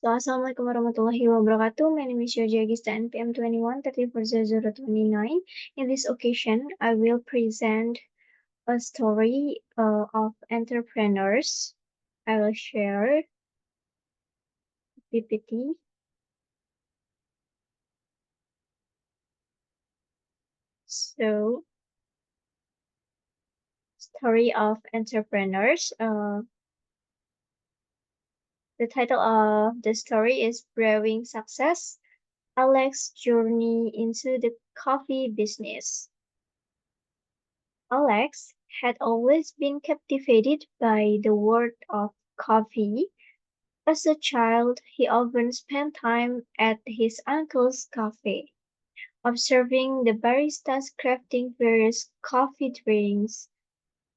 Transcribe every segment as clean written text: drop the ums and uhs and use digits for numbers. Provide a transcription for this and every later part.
So, Assalamualaikum warahmatullahi wabarakatuh. My name is Yogi Agista NPM 21 In this occasion, I will present a story of entrepreneurs. I will share PPT. So, story of entrepreneurs. The title of the story is Brewing Success, Alex's Journey into the Coffee Business. Alex had always been captivated by the world of coffee. As a child, he often spent time at his uncle's cafe, observing the baristas crafting various coffee drinks.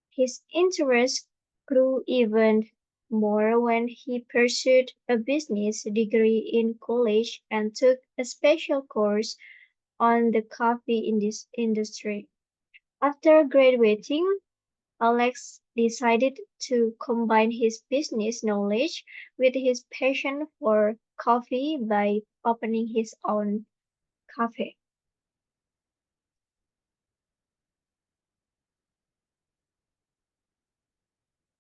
His interest grew even more when he pursued a business degree in college and took a special course on the coffee industry. After graduating, Alex decided to combine his business knowledge with his passion for coffee by opening his own cafe.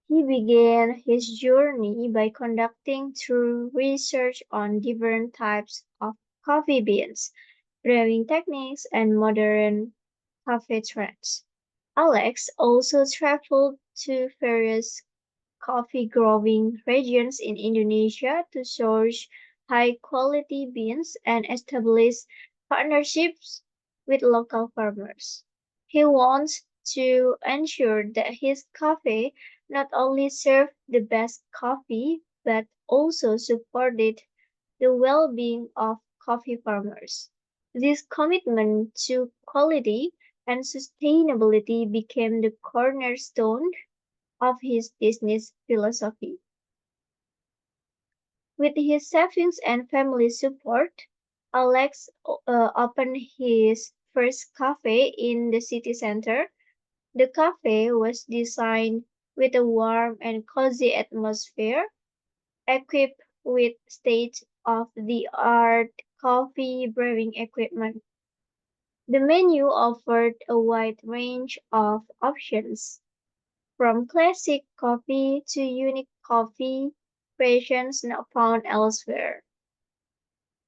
He began his journey by conducting thorough research on different types of coffee beans, brewing techniques, and modern cafe trends. Alex also traveled to various coffee growing regions in Indonesia to source high quality beans and establish partnerships with local farmers. He wants to ensure that his cafe not only served the best coffee but also supported the well being of coffee farmers. This commitment to quality and sustainability became the cornerstone of his business philosophy. With his savings and family support, Alex opened his first cafe in the city center. The cafe was designed with a warm and cozy atmosphere, equipped with state-of-the-art coffee brewing equipment. The menu offered a wide range of options, from classic coffee to unique coffee creations not found elsewhere.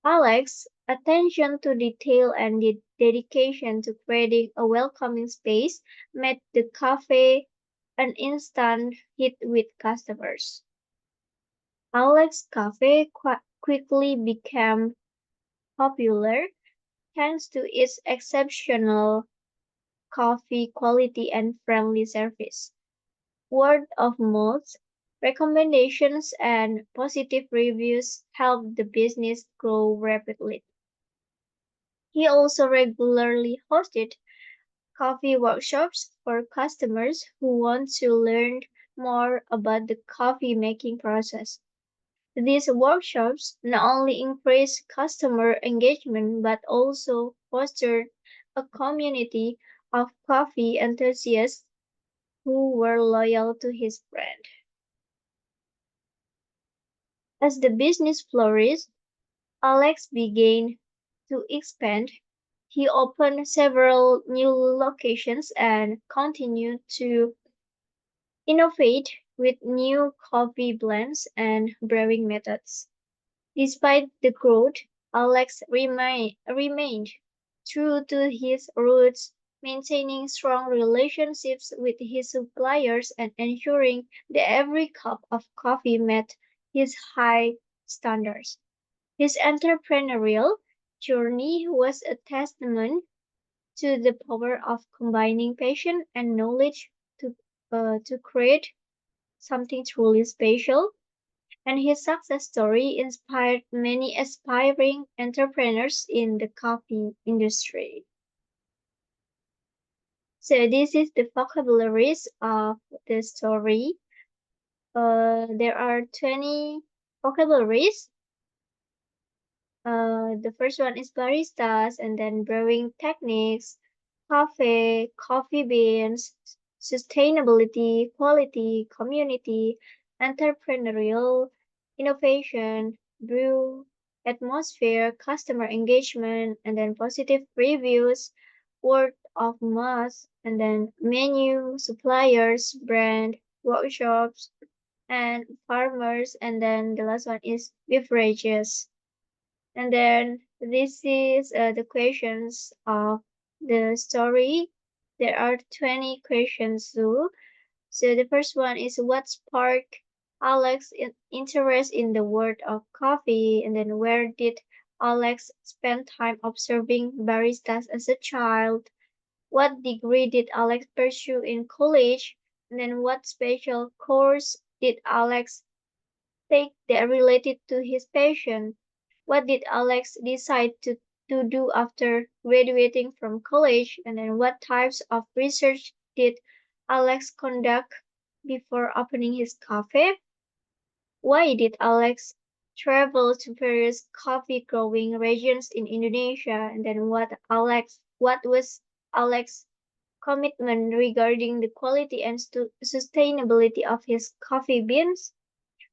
Alex's attention to detail and dedication to creating a welcoming space made the cafe an instant hit with customers. Alex's Cafe quickly became popular thanks to its exceptional coffee quality and friendly service. Word of mouth, recommendations, and positive reviews helped the business grow rapidly. He also regularly hosted coffee workshops for customers who want to learn more about the coffee making process. These workshops not only increased customer engagement but also fostered a community of coffee enthusiasts who were loyal to his brand. As the business flourished, Alex began to expand. He opened several new locations and continued to innovate with new coffee blends and brewing methods. Despite the growth, Alex remained true to his roots, maintaining strong relationships with his suppliers and ensuring that every cup of coffee met his high standards. His entrepreneurial journey was a testament to the power of combining passion and knowledge to create something truly special, and his success story inspired many aspiring entrepreneurs in the coffee industry. So this is the vocabularies of the story. There are 20 vocabularies. The first one is baristas, and then brewing techniques, cafe, coffee beans, sustainability, quality, community, entrepreneurial, innovation, brew, atmosphere, customer engagement, and then positive reviews, word of mouth, and then menu, suppliers, brand, workshops, and farmers, and then the last one is beverages. And then this is the questions of the story. There are 20 questions too. So the first one is what sparked Alex's interest in the world of coffee, and then where did Alex spend time observing baristas as a child? What degree did Alex pursue in college? And then what special course did Alex take that related to his passion? What did Alex decide to do after graduating from college? And then what types of research did Alex conduct before opening his cafe? Why did Alex travel to various coffee growing regions in Indonesia? And then what was Alex's commitment regarding the quality and sustainability of his coffee beans?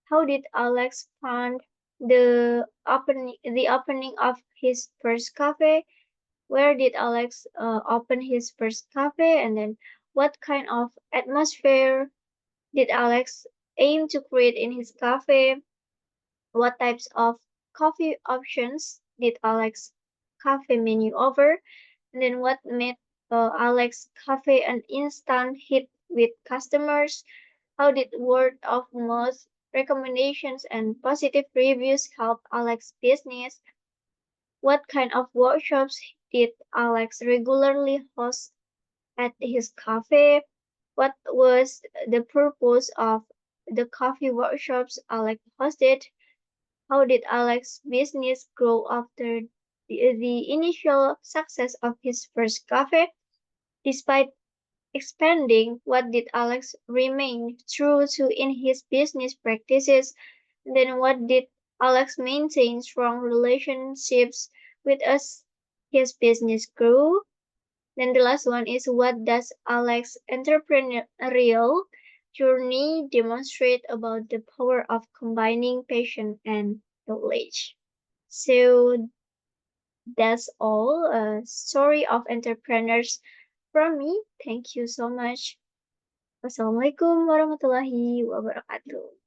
How did Alex fund the opening of his first cafe? Where did Alex open his first cafe? And then what kind of atmosphere did Alex aim to create in his cafe? What types of coffee options did Alex cafe menu offer? And then what made Alex cafe an instant hit with customers? How did word of mouth recommendations and positive reviews help Alex's business? What kind of workshops did Alex regularly host at his cafe? What was the purpose of the coffee workshops Alex hosted? How did Alex's business grow after the initial success of his first cafe? Despite expanding, what did Alex remain true to in his business practices? And then what did Alex maintain strong relationships with as his business grew? Then the last one is what does Alex's entrepreneurial journey demonstrate about the power of combining passion and knowledge? So that's all a story of entrepreneurs from me. Thank you so much. Wassalamualaikum warahmatullahi wabarakatuh.